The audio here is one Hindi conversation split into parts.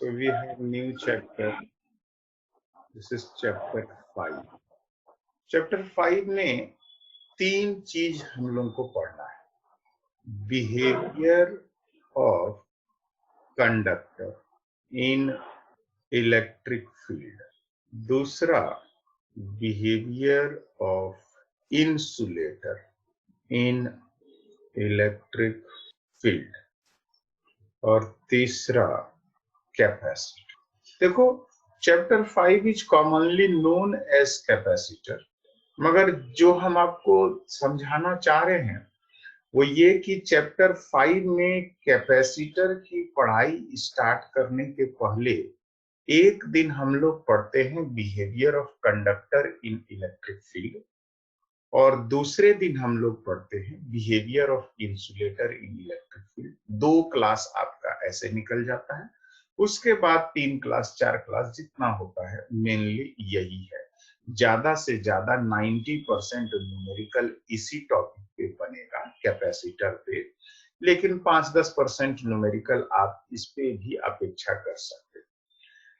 So we have new chapter. This is chapter 5. Chapter 5 में तीन चीज हम लोगों को पढ़ना है। Behaviour of conductor in electric field, दूसरा behaviour of insulator in electric field और तीसरा कैपेसिटर। देखो, chapter 5 is commonly known as capacitor, मगर जो हम आपको समझाना चाह रहे हैं वो ये कि चैप्टर 5 में कैपेसिटर की पढ़ाई स्टार्ट करने के पहले एक दिन हम लोग पढ़ते हैं behaviour of conductor in electric field और दूसरे दिन हम लोग पढ़ते हैं behaviour of insulator in electric field. 2 class आपका ऐसे निकल जाता है। उसके बाद 3 क्लास 4 क्लास जितना होता है मेनली यही है। ज्यादा से ज्यादा 90% न्यूमेरिकल इसी टॉपिक पे बनेगा, कैपेसिटर पे, लेकिन 5-10% न्यूमेरिकल आप इस पे भी अपेक्षा कर सकते हैं।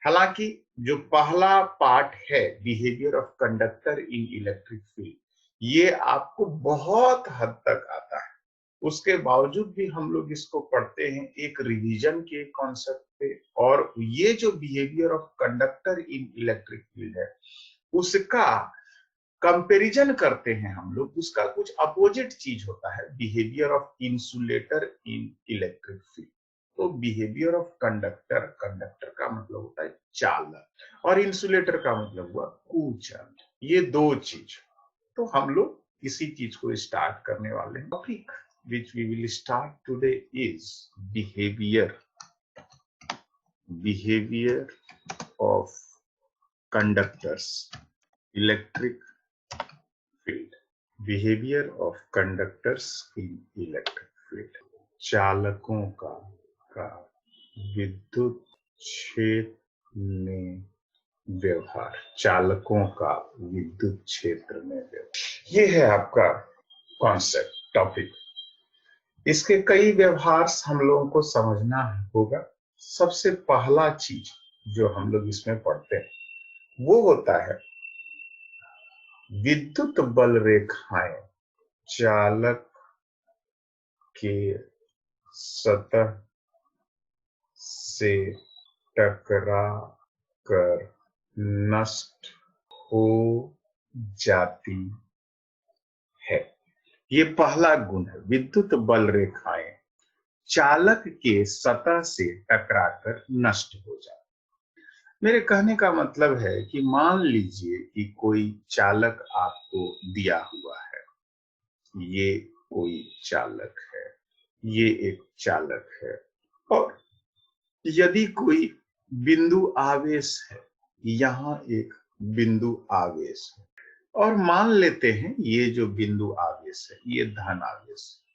हालांकि जो पहला पार्ट है behaviour of conductor in electric field, ये आपको बहुत हद तक आता है। उसके बावजूद भी हम लोग इसको पढ़ते हैं एक रिवीजन के कॉन्सेप्ट पे, और ये जो behaviour of conductor in electric field है उसका कंपैरिजन करते हैं हम लोग। उसका कुछ अपोजिट चीज होता है behaviour of insulator in electric field. तो बिहेवियर ऑफ कंडक्टर, कंडक्टर का मतलब होता है चालक और इंसुलेटर का मतलब हुआ कुचालक, ये 2 चीज। तो हम लोग इसी चीज को स्टार्ट करने वाले हैं। Topic which we will start today is behavior of conductors electric field, behavior of conductors in electric field, चालकों का विद्युत क्षेत्र में व्यवहार, चालकों का विद्युत क्षेत्र में व्यवहार, ये है आपका कॉन्सेप्ट, टॉपिक। इसके कई व्यवहार हम लोगों को समझना होगा। सबसे पहला चीज जो हम लोग इसमें पढ़ते हैं वो होता है विद्युत बल रेखाएं चालक के सतह से टकरा कर नष्ट हो जाती है। ये पहला गुण है, विद्युत बल रेखाएं चालक के सतह से टकराकर नष्ट हो जाती। मेरे कहने का मतलब है कि मान लीजिए कि कोई चालक आपको दिया हुआ है, ये कोई चालक है, ये एक चालक है, और यदि कोई बिंदु आवेश है, यहाँ एक बिंदु आवेश है, और मान लेते हैं ये जो बिंदु आवेश है ये धन आवेश है,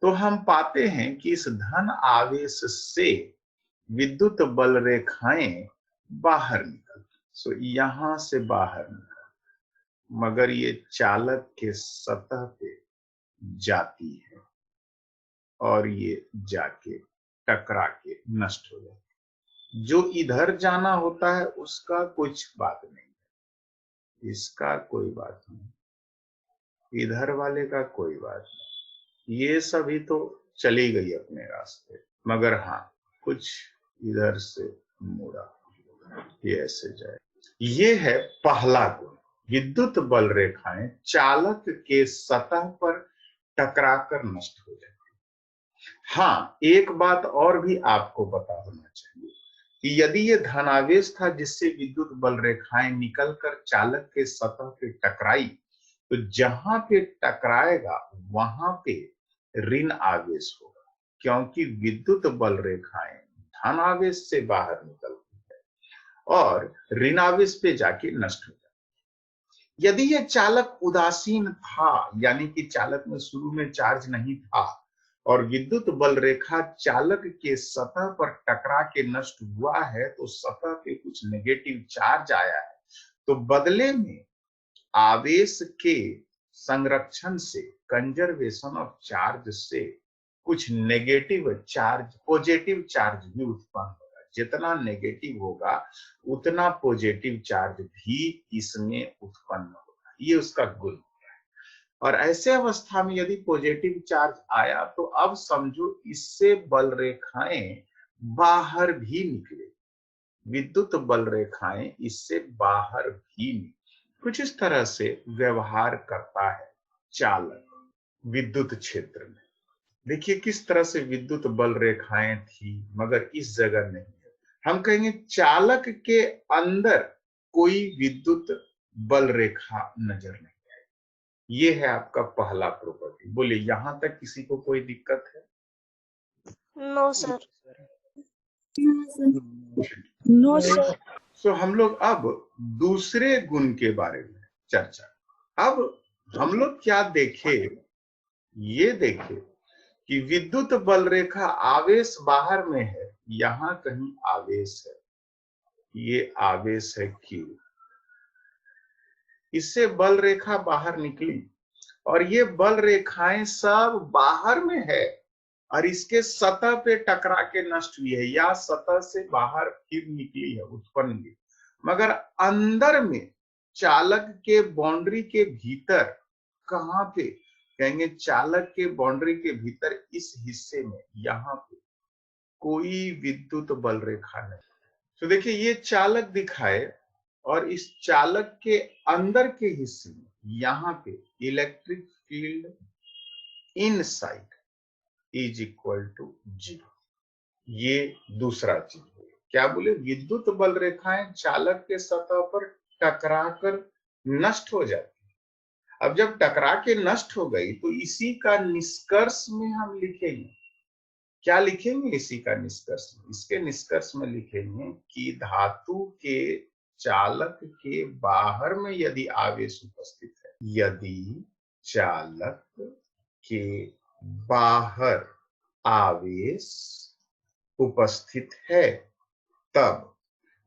तो हम पाते हैं कि इस धन आवेश से विद्युत बल रेखाएं बाहर निकल, सो यहां से बाहर निकल, मगर ये चालक के सतह पे जाती है और ये जाके टकरा के नष्ट हो जाती है। जो इधर जाना होता है उसका कुछ बात नहीं है, इसका कोई बात नहीं, इधर वाले का कोई बात नहीं, ये सभी तो चली गई अपने रास्ते, मगर हाँ कुछ इधर से मुड़ा, ये ऐसे जाए। ये है पहला गुण, विद्युत बल रेखाएं चालक के सतह पर टकराकर नष्ट हो जाती है। हाँ, एक बात और भी आपको पता होना चाहिए कि यदि ये धनावेश था जिससे विद्युत बल रेखाएं निकलकर चालक के सतह पे टकराई, तो जहां पे टकराएगा वहां पे ऋण आवेश होगा, क्योंकि विद्युत बल रेखाएं धनावेश से बाहर निकलती है और ऋण आवेश पे जाके नष्ट हो जाती है। यदि यह चालक उदासीन था, यानी कि चालक में शुरू में चार्ज नहीं था और विद्युत बल रेखा चालक के सतह पर टकरा के नष्ट हुआ है, तो सतह पे कुछ नेगेटिव चार्ज आया है, तो बदले में आवेश के संरक्षण से, कंजर्वेशन ऑफ चार्ज से कुछ नेगेटिव चार्ज, पॉजिटिव चार्ज भी उत्पन्न होगा, जितना नेगेटिव होगा उतना पॉजिटिव चार्ज भी इसमें उत्पन्न होगा, ये उसका गुण है। और ऐसे अवस्था में यदि पॉजिटिव चार्ज आया तो अब समझो इससे बल रेखाएं बाहर भी निकले, विद्युत बल रेखाएं इससे बाहर भी निकले। कुछ इस तरह से व्यवहार करता है चालक विद्युत क्षेत्र में। देखिए किस तरह से विद्युत बल रेखाएं थी मगर इस जगह नहीं है। हम कहेंगे चालक के अंदर कोई विद्युत बल रेखा नजर नहीं है। ये है आपका पहला प्रॉपर्टी। बोलिए यहां तक किसी को कोई दिक्कत है? No sir. No sir. So हम लोग अब दूसरे गुण के बारे में चर्चा। अब हम लोग क्या देखे, ये देखे कि विद्युत बल रेखा आवेश बाहर में है, यहां कहीं आवेश है, ये आवेश है Q, इससे बल रेखा बाहर निकली और ये बल रेखाएं सब बाहर में है और इसके सतह पे टकरा के नष्ट हुई है या सतह से बाहर फिर निकली है, उत्पन्न हुई। मगर अंदर में चालक के बाउंड्री के भीतर कहां पे, कहेंगे चालक के बाउंड्री के भीतर इस हिस्से में यहां पे कोई विद्युत बल रेखा नहीं। तो देखिए ये चालक दिखाए और इस चालक के अंदर के हिस्से में यहां पे electric field inside is equal to 0। ये दूसरा चीज है। क्या बोले, विद्युत बल रेखाएं चालक के सतह पर टकराकर नष्ट हो जाती। अब जब टकरा के नष्ट हो गई तो इसी का निष्कर्ष में हम लिखेंगे, क्या लिखेंगे इसी का निष्कर्ष में? इसके निष्कर्ष में लिखेंगे कि धातु के चालक के बाहर में यदि आवेश उपस्थित है, यदि चालक के बाहर आवेश उपस्थित है तब,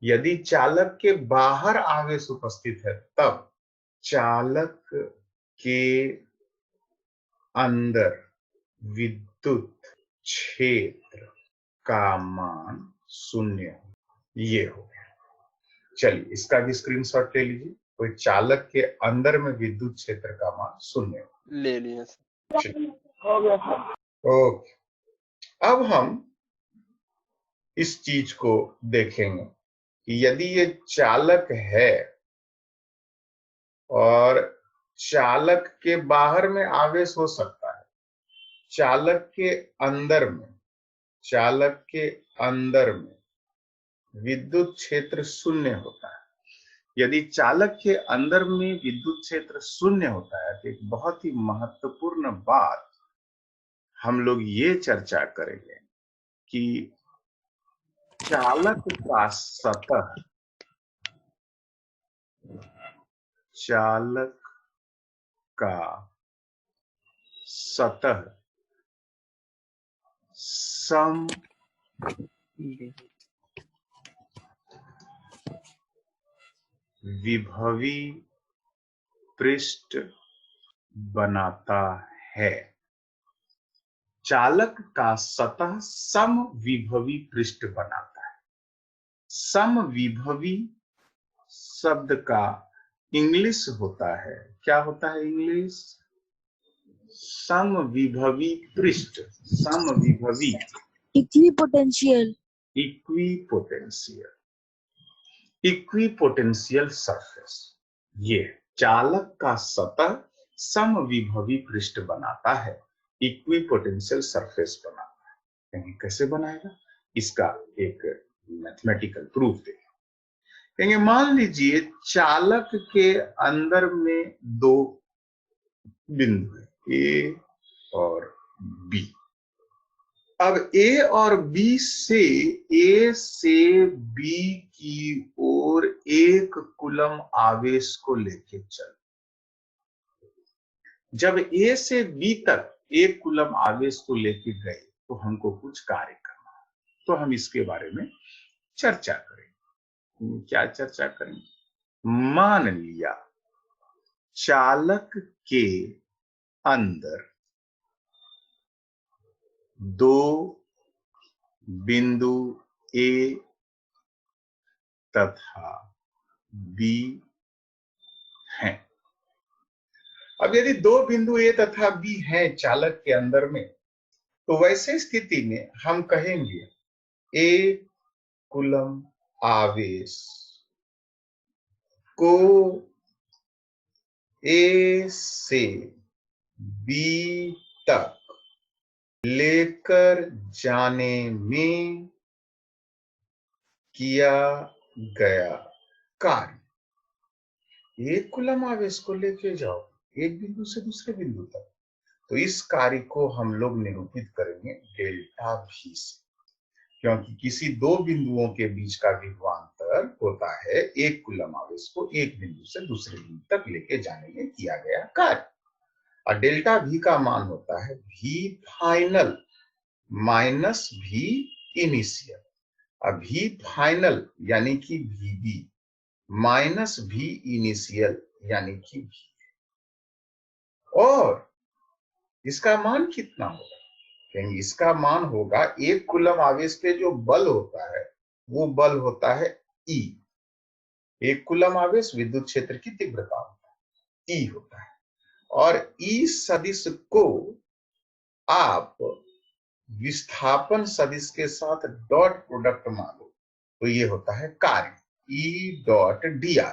यदि चालक के बाहर आवेश उपस्थित है तब चालक के अंदर विद्युत क्षेत्र का मान 0, ये हो गया। चलिए इसका भी स्क्रीनशॉट ले लीजिए। कोई चालक के अंदर में विद्युत क्षेत्र का मान 0 ले लिया सर। हो गया सर। ओके, अब हम इस चीज को देखेंगे कि यदि ये चालक है और चालक के बाहर में आवेश हो सकता है, चालक के अंदर में, चालक के अंदर में विद्युत क्षेत्र 0 होता है। यदि चालक के अंदर में विद्युत क्षेत्र 0 होता है तो एक बहुत ही महत्वपूर्ण बात हम लोग ये चर्चा करेंगे कि चालक का सतह, चालक का सतह सम विभवी पृष्ठ बनाता है। चालक का सतह सम विभवी पृष्ठ बनाता है। सम विभवी शब्द का इंग्लिश होता है, क्या होता है इंग्लिश? सम विभवी पृष्ठ, सम विभवी, इक्विपोटेंशियल, इक्विपोटेंशियल, इक्विपोटेंशियल सरफेस। ये चालक का सतह समविभवी पृष्ठ बनाता है, इक्विपोटेंशियल सरफेस बनाता है। कहेंगे कैसे बनाएगा? इसका एक मैथमेटिकल प्रूफ देखें। कहेंगे मान लीजिए चालक के अंदर में दो बिंदु है, ए और बी। अब ए और बी से, ए से बी की ओर 1 कूलम आवेश को लेके चल। जब ए से बी तक 1 कूलम आवेश को लेके गए तो हमको कुछ कार्य करना है, तो हम इसके बारे में चर्चा करेंगे। क्या चर्चा करेंगे? मान लिया चालक के अंदर 2 बिंदु ए तथा बी हैं। अब यदि दो बिंदु ए तथा बी हैं चालक के अंदर में, तो वैसे स्थिति में हम कहेंगे एक कूलम आवेश को ए से बी तक लेकर जाने में किया गया कार्य। एक कूलम आवेश को लेके जाओ एक बिंदु से दूसरे बिंदु तक, तो इस कार्य को हम लोग निरूपित करेंगे डेल्टा भी से, क्योंकि किसी दो बिंदुओं के बीच का विभवांतर होता है एक कूलम आवेश को एक बिंदु से दूसरे बिंदु तक लेके जाने में किया गया कार्य। और डेल्टा भी का मान होता है भी फाइनल माइनस भी इनिशियल। अब भी फाइनल यानी कि VB माइनस भी इनिशियल यानी कि भी, और इसका मान कितना होगा? कहेंगे इसका मान होगा एक कूलम आवेश पे जो बल होता है वो बल होता है E। एक कूलम आवेश विद्युत क्षेत्र की तीव्रता होता है E होता है, और E सदिश को आप विस्थापन सदिश के साथ डॉट प्रोडक्ट मानो तो ये होता है कार्य E डॉट dr।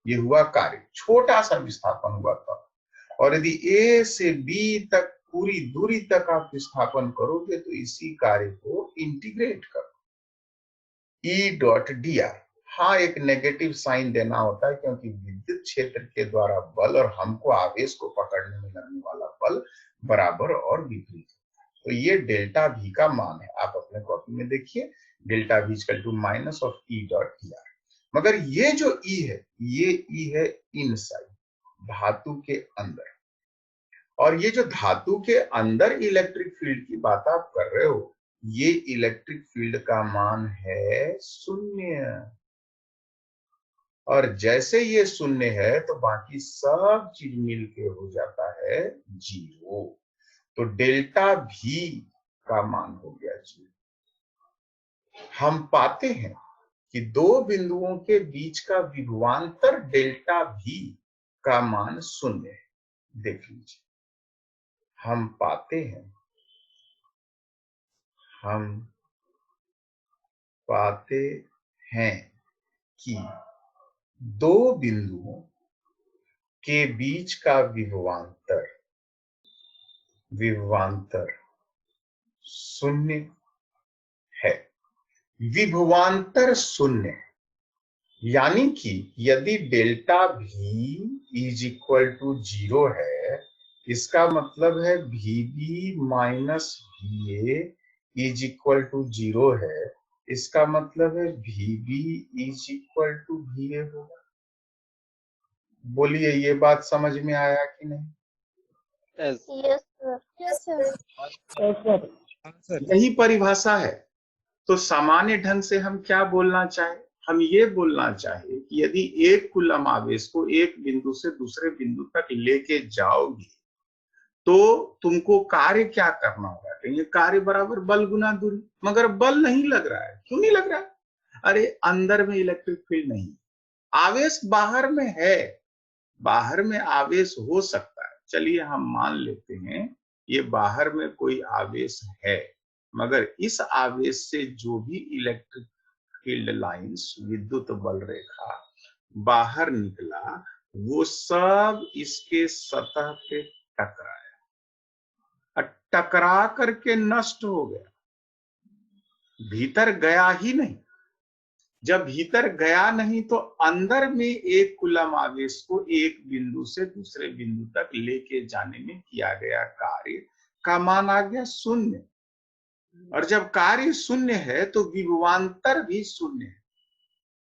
ये हुआ कार्य, छोटा सा विस्थापन हुआ था, और यदि A से B तक पूरी दूरी तक आप विस्थापन करोगे तो इसी कार्य को इंटीग्रेट करो E डॉट dr। हाँ, एक नेगेटिव साइन देना होता है क्योंकि विद्युत क्षेत्र के द्वारा बल और हमको आवेश को पकड़ने में लगने वाला बल बराबर और विपरीत। तो ये डेल्टा भी का मान है, आप अपने कॉपी में देखिए डेल्टा भी equal to minus of E dot dr। मगर ये जो E है ये E है इनसाइड, धातु के अंदर, और ये जो धातु के अंदर इलेक्ट्रिक फील्ड की बात आप कर रहे हो, ये इलेक्ट्रिक फील्ड का मान है 0। और जैसे ये 0 है तो बाकी सब चीज मिलके हो जाता है 0। तो डेल्टा भी का मान हो गया 0। हम पाते हैं कि दो बिंदुओं के बीच का विभवांतर डेल्टा भी का मान 0 है। देख लीजिए, हम पाते हैं कि दो बिंदुओं के बीच का विभवांतर 0 है। विभवांतर 0 यानी कि यदि डेल्टा भी इज इक्वल टू 0 है, इसका मतलब है VB minus VA is equal to 0 है, इसका मतलब है VB is equal to VA होगा। बोलिए, ये बात समझ में आया कि नहीं? Yes sir. यही परिभाषा है। तो सामान्य ढंग से हम क्या बोलना चाहे? हम ये बोलना चाहे कि यदि एक कूलम आवेश को एक बिंदु से दूसरे बिंदु तक लेके जाओगे तो तुमको कार्य क्या करना होगा? कहेंगे कार्य बराबर बल गुना दूरी। मगर बल नहीं लग रहा है। क्यों नहीं लग रहा है? अरे अंदर में इलेक्ट्रिक फील्ड नहीं, आवेश बाहर में है। बाहर में आवेश हो सकता है, चलिए हम मान लेते हैं ये बाहर में कोई आवेश है, मगर इस आवेश से जो भी इलेक्ट्रिक फील्ड लाइंस, विद्युत बल रेखा बाहर निकला, वो सब इसके सतह पे टकराया, टकरा करके नष्ट हो गया, भीतर गया ही नहीं। जब भीतर गया नहीं तो अंदर में एक कूलम आवेश को एक बिंदु से दूसरे बिंदु तक लेके जाने में किया गया कार्य का मान आ गया 0। और जब कार्य 0 है तो विभवांतर भी 0 है,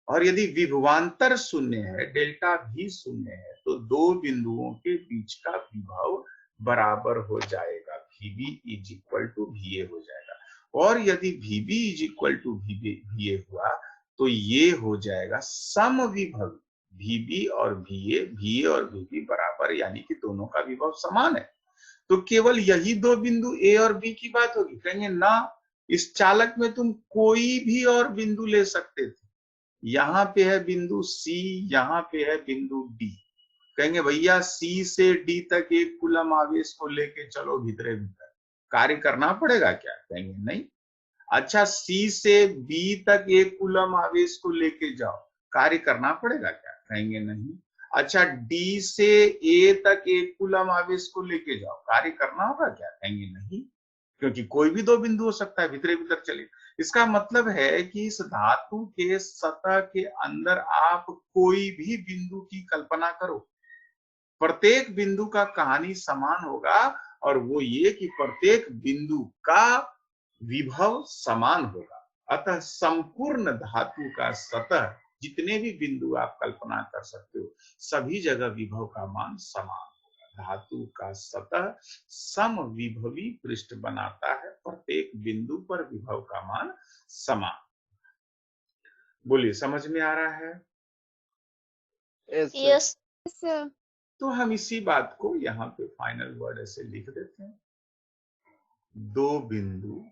और यदि विभवांतर 0 है, डेल्टा भी 0 है, तो दो बिंदुओं के बीच का विभव बराबर हो जाएगा, VB is equal to VA हो जाएगा। और यदि VB is equal to VA हुआ तो ये हो जाएगा समविभव, VB और VA और VB बराबर, यानी कि दोनों का विभव समान है। तो केवल यही दो बिंदु A और B की बात होगी? कहेंगे ना, इस चालक में तुम कोई भी और बिंदु ले सकते थे, यहाँ पे है बिंदु सी, यहाँ पे है बिंदु डी। कहेंगे भैया सी से डी तक एक कूलम आवेश को लेके चलो भीतरे भीतर, कार्य करना पड़ेगा क्या? कहेंगे नहीं। अच्छा सी से बी तक एक कूलम आवेश को लेके जाओ, कार्य करना पड़ेगा क्या? कहेंगे नहीं। अच्छा डी से ए तक एक कूलम आवेश को लेके जाओ, कार्य करना होगा क्या? कहेंगे नहीं, क्योंकि कोई भी दो बिंदु हो सकता है, भीतरे भीतर चले। इसका मतलब है कि इस धातु के सतह के अंदर आप कोई भी बिंदु की कल्पना करो, प्रत्येक बिंदु का कहानी समान होगा, और वो ये कि प्रत्येक बिंदु का विभव समान होगा। अतः संपूर्ण धातु का सतह, जितने भी बिंदु आप कल्पना कर सकते हो, सभी जगह विभव का मान समान होगा। धातु का सतह समविभवी पृष्ठ बनाता है, प्रत्येक बिंदु पर विभव का मान समान। बोलिए, समझ में आ रहा है? Yes sir. तो हम इसी बात को यहाँ पे फाइनल वर्ड ऐसे लिख देते हैं। दो बिंदु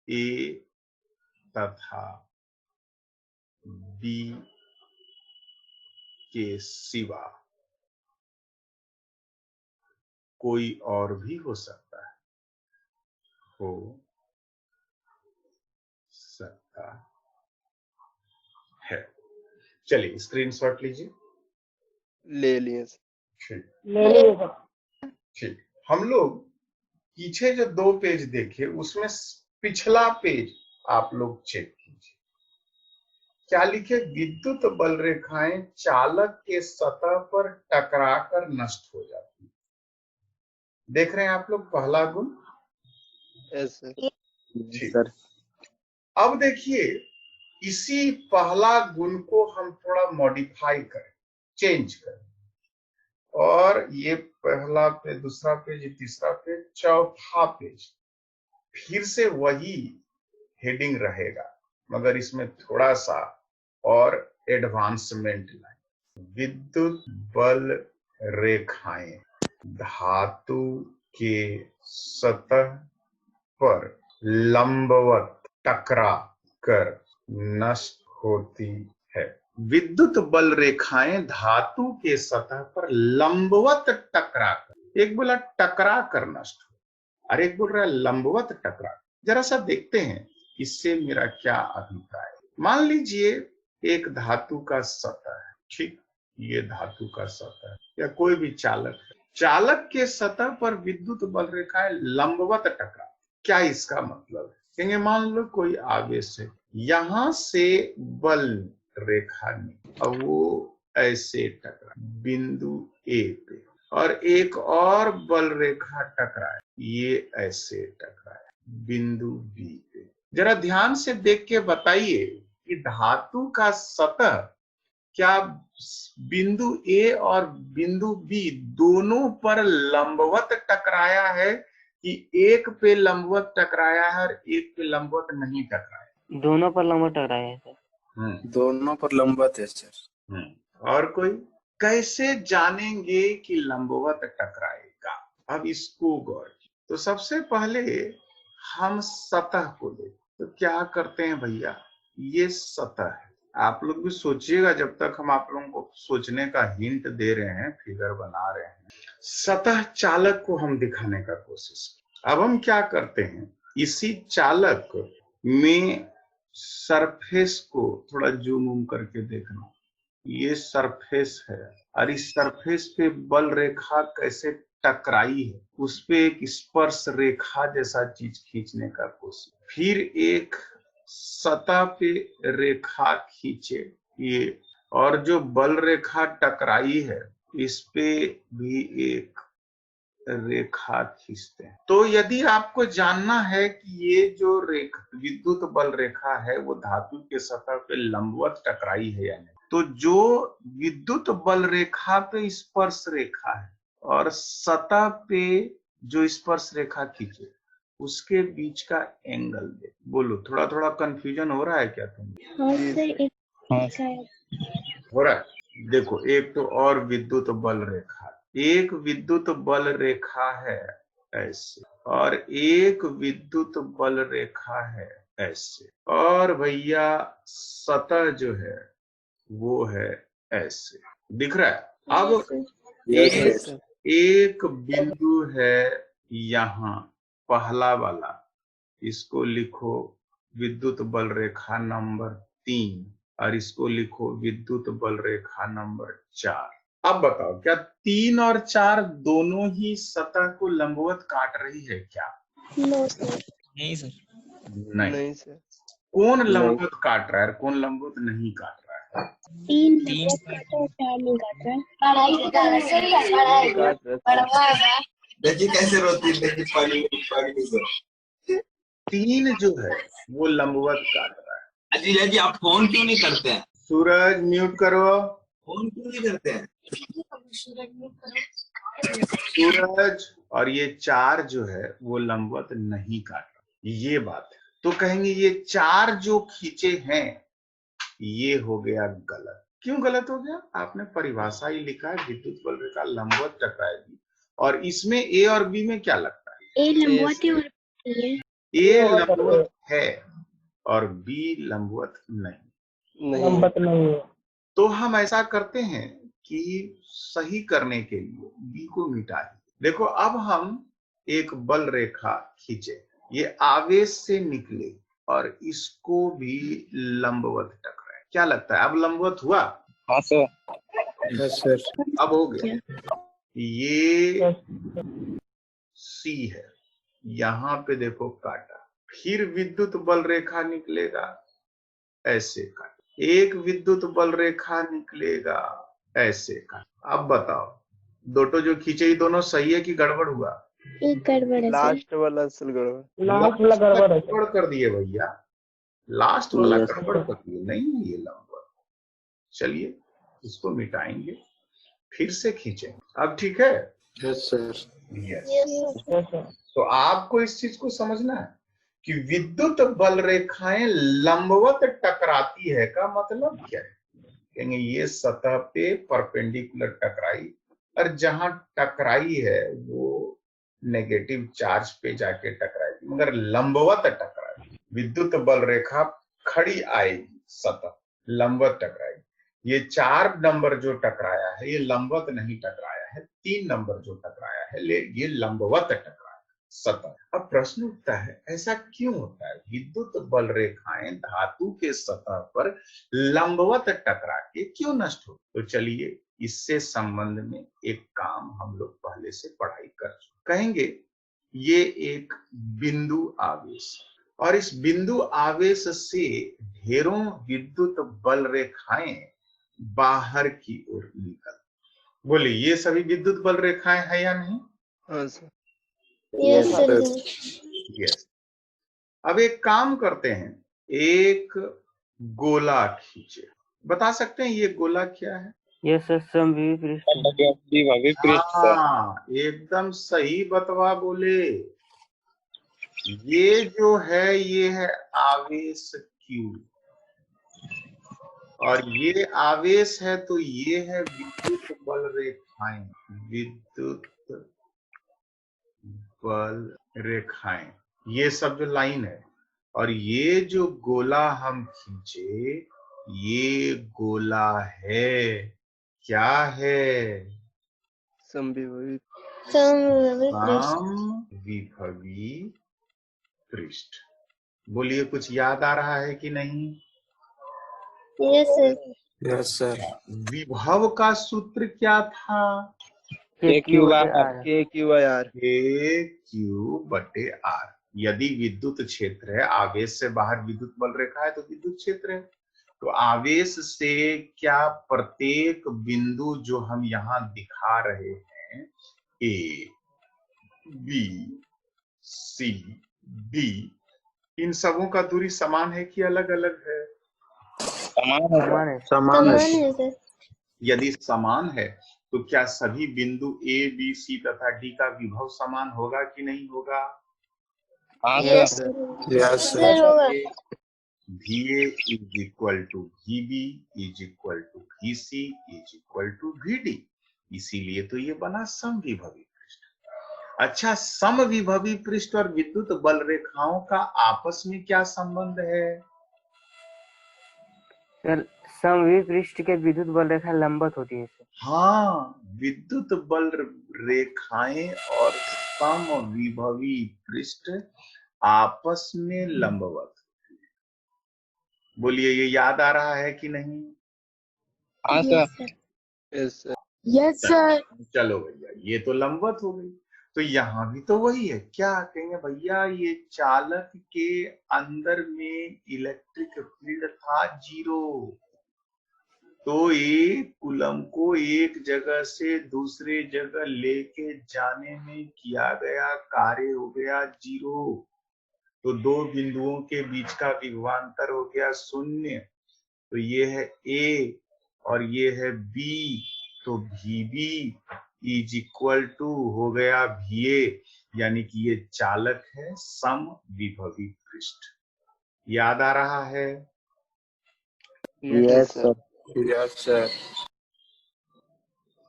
ए तथा बी के सिवा कोई और भी हो सकता है। चलिए स्क्रीनशॉट लीजिए। ले लिए सर। ठीक, ठीक। हम लोग पीछे जो 2 पेज देखे, उसमें पिछला पेज आप लोग चेक कीजिए। क्या लिखे? विद्युत बल रेखाएं चालक के सतह पर टकराकर नष्ट हो जाती। देख रहे हैं आप लोग पहला गुण? Yes sir. ठीक। अब देखिए, इसी पहला गुण को हम थोड़ा मॉडिफाई करें, चेंज करें, और ये पहला पेज, दूसरा पेज, तीसरा पेज, चौथा पेज फिर से वही हेडिंग रहेगा, मगर इसमें थोड़ा सा और एडवांसमेंट लाए। विद्युत बल रेखाएं धातु के सतह पर लंबवत टकरा कर नष्ट होती है। विद्युत बल रेखाएं धातु के सतह पर लंबवत टकरा कर, एक बोला टकरा कर नष्ट हो, और एक बोल रहा है लंबवत टकरा। जरा सा देखते हैं इससे मेरा क्या अभिप्राय। मान लीजिए एक धातु का सतह है, ठीक, ये धातु का सतह है, या कोई भी चालक है, चालक के सतह पर विद्युत बल रेखाएं लंबवत टकरा। क्या इसका मतलब है? कहेंगे मान लो कोई आवेश है, यहां से बल रेखा नहीं, अब वो ऐसे टकरा बिंदु ए पे, और एक और बल रेखा टकराए, ये ऐसे टकराए बिंदु बी पे। जरा ध्यान से देख के बताइए कि धातु का सतह क्या बिंदु ए और बिंदु बी दोनों पर लंबवत टकराया है, कि एक पे लंबवत टकराया है और एक पे लंबवत नहीं टकराया? दोनों पर लंबवत टकराया है सर। दोनों पर लंबवत है सर। और कोई? कैसे जानेंगे कि लंबवत टकराएगा? अब इसको गौर कीजिए। तो सबसे पहले हम सतह को देखते, तो क्या करते हैं भैया, ये सतह है। आप लोग भी सोचिएगा जब तक हम आप लोगों को सोचने का हिंट दे रहे हैं, फिगर बना रहे हैं। सतह चालक को हम दिखाने का कोशिश। अब हम क्या करते हैं, इसी चालक में सरफेस को थोड़ा जूम उम करके देखना, ये सरफेस है, और इस सरफेस पे बल रेखा कैसे टकराई है, उस पे एक स्पर्श रेखा जैसा चीज खींचने का कोशिश। फिर एक सतह पे रेखा खींचे ये, और जो बल रेखा टकराई है इस पे भी एक रेखा खींचते हैं। तो यदि आपको जानना है कि ये जो रेखा विद्युत बल रेखा है वो धातु के सतह पे लंबवत टकराई है या नहीं, तो जो विद्युत बल रेखा पे स्पर्श रेखा है और सतह पे जो स्पर्श रेखा खींचे, उसके बीच का एंगल दे। बोलो, थोड़ा थोड़ा कंफ्यूजन हो रहा है क्या तुम? हो रहा है? देखो, एक तो और विद्युत बल रेखा, एक विद्युत बल रेखा है ऐसे, और एक विद्युत बल रेखा है ऐसे, और भैया सतह जो है वो है ऐसे, दिख रहा है। अब यस एक सर। एक बिंदु है यहाँ, पहला वाला, इसको लिखो विद्युत बल रेखा नंबर 3 और इसको लिखो विद्युत बल रेखा नंबर 4। अब बताओ, क्या 3 और 4 दोनों ही सतह को लंबवत काट रही है क्या? No sir. नहीं सर। नहीं। नहीं सर। कौन नहीं। लंबवत काट रहा है, कौन लंबवत नहीं काट रहा है? 3 तीन काटा और 4 नहीं काटा। देखिए कैसे रोती है, देखिए पानी से। 3 जो है वो लंबवत काट रहा है। अजी जी, आप फोन क्यों नहीं करते हैं? सूरज म्यूट करो। फोन क्यों नहीं करते हैं? सूरज, और ये 4 जो है वो लंबवत नहीं काट रहा, ये बात है। तो कहेंगे ये 4 जो खींचे हैं ये हो गया गलत। क्यों गलत हो गया? आपने परिभाषा ही लिखा है विद्युत बल रेखा लंबवत टकराएगी, और इसमें ए और बी में क्या लगता है? ए लंबवत है और ये ए लंबवत है और बी लंबवत नहीं। तो हम ऐसा करते हैं कि सही करने के लिए बी को मिटा दें। देखो, अब हम एक बल रेखा खींचे, ये आवेश से निकले और इसको भी लंबवत टकराए, क्या लगता है अब लंबवत हुआ? हाँ सर। Yes sir. अब हो गया। ये सी है, यहाँ पे देखो काटा, फिर विद्युत बल रेखा निकलेगा ऐसे का, एक विद्युत बल रेखा निकलेगा ऐसे का। अब बताओ, दोनों जो खींचे ही दोनों सही है कि गड़बड़ हुआ? एक गड़बड़ है सर। लास्ट वाला असल गड़बड़। लास्ट वाला गड़बड़ कर दिए भैया, लास्ट वाला गड़बड़ कर दिए, नहीं है ये लंबवत। चलिए इसको मिटाएंगे, फिर से खींचेंगे। अब ठीक है? Yes sir. यस। तो आपको इस चीज को समझना है कि विद्युत बल रेखाएं लंबवत टकराती है का मतलब क्या है? कहेंगे ये सतह पे परपेंडिकुलर टकराई, और जहां टकराई है वो नेगेटिव चार्ज पे जाके टकराएगी, मगर लंबवत टकराएगी। विद्युत बल रेखा खड़ी आएगी, सतह लंबवत टकराएगी। ये 4 नंबर जो टकराया है ये लंबवत नहीं टकराया है, 3 नंबर जो टकराया है ये लंबवत टकराया सतह। अब प्रश्न उठता है, ऐसा क्यों होता है? विद्युत बल रेखाएं धातु के सतह पर लंबवत टकरा के क्यों नष्ट हो? तो चलिए इससे संबंध में एक काम हम लोग पहले से पढ़ाई कर चुके। कहेंगे ये एक बिंदु आवेश, और इस बिंदु आवेश से ढेरों विद्युत बल रेखाएं बाहर की ओर निकल। बोले ये सभी विद्युत बल रेखाएं हैं या नहीं? हाँ सर। Yes sir. यस। अब एक काम करते हैं, एक गोला खींचे। बता सकते हैं ये गोला क्या है? ये सर समविभव पृष्ठ। हाँ, एकदम सही बतवा बोले। ये जो है ये है आवेश Q, और ये आवेश है तो ये है विद्युत बल रेखाएं, विद्युत बल रेखाएं, ये सब जो लाइन है। और ये जो गोला हम खींचे ये गोला है, क्या है? समविभवी समविभवी पृष्ठ। बोलिए कुछ याद आ रहा है कि नहीं? Yes sir. Yes sir. विभव का सूत्र क्या था? KQ/R। KQ/R। KQ/R। यदि विद्युत क्षेत्र है, आवेश से बाहर विद्युत बल रेखा है तो विद्युत क्षेत्र है। तो आवेश से क्या प्रत्येक बिंदु जो हम यहाँ दिखा रहे हैं, A, B, C, D, इन सबों का दूरी समान है कि अलग अलग है? समान है। है सर। यदि समान है तो क्या सभी बिंदु A, B, C तथा D का विभव समान होगा कि नहीं होगा? यस सर होगा। VA is equal to VB is equal to VC is equal to VD, इसीलिए तो ये बना समविभवी पृष्ठ। अच्छा, समविभवी पृष्ठ और विद्युत बल रेखाओं का आपस में क्या संबंध है? सर समविभवी पृष्ठ के विद्युत बल रेखा लंबवत होती है सर। हाँ, विद्युत बल रेखाएं और समविभवी पृष्ठ आपस में लंबवत। बोलिए, ये याद आ रहा है कि नहीं? Yes sir. Yes sir. चलो भैया, ये तो लंबवत हो गई, तो यहाँ भी तो वही है। क्या कहेंगे भैया? ये चालक के अंदर में इलेक्ट्रिक फील्ड था 0, तो एक कूलम को एक जगह से दूसरे जगह लेके जाने में किया गया कार्य हो गया 0। तो दो बिंदुओं के बीच का विभवांतर हो गया 0। तो ये है A और ये है B, तो VB इज इक्वल टू हो गया VA, यानी कि ये चालक है समविभवी पृष्ठ। याद आ रहा है? Yes sir. Yes sir.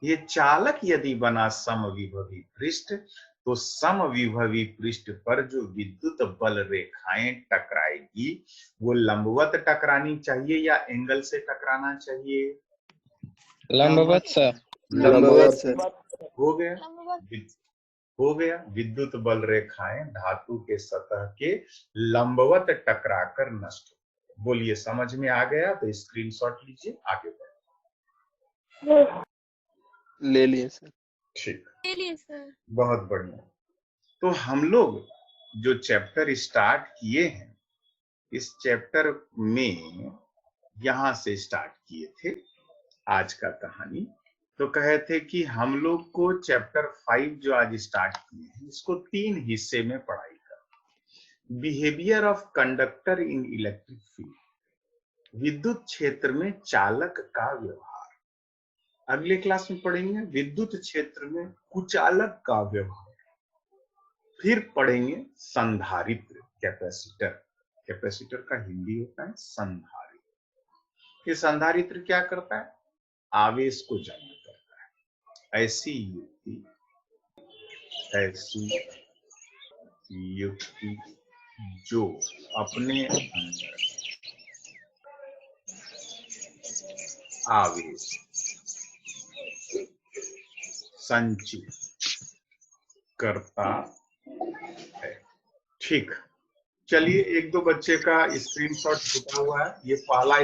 ये चालक यदि बना समविभवी पृष्ठ, तो समविभवी पृष्ठ पर जो विद्युत बल रेखाएं टकराएगी वो लंबवत टकरानी चाहिए या एंगल से टकराना चाहिए? लंबवत सर। लंबवत सर। हो गया, हो गया। विद्युत बल रेखाएं धातु के सतह के लंबवत टकराकर नष्ट। बोलिए, समझ में आ गया? तो स्क्रीनशॉट लीजिए, आगे बढ़े। ले लिए सर। ठीक, ले लिए सर। बहुत बढ़िया। तो हम लोग जो चैप्टर स्टार्ट किए हैं, इस चैप्टर में यहां से स्टार्ट किए थे आज का कहानी। तो कहे थे कि हम लोग को चैप्टर 5 जो आज स्टार्ट किए हैं, इसको 3 हिस्से में पढ़ाई कर। Behaviour of conductor in electric field, विद्युत क्षेत्र में चालक का व्यवहार। अगले क्लास में पढ़ेंगे विद्युत क्षेत्र में कुचालक का व्यवहार। फिर पढ़ेंगे संधारित्र, कैपेसिटर। कैपेसिटर का हिंदी होता है संधारित्र। ये संधारित्र क्या करता है? आवेश को जमा करता है। ऐसी युक्ति जो अपने अंदर आवेश संचित करता है। ठीक, चलिए, एक दो बच्चे का स्क्रीनशॉट छूटा हुआ है। ये पहला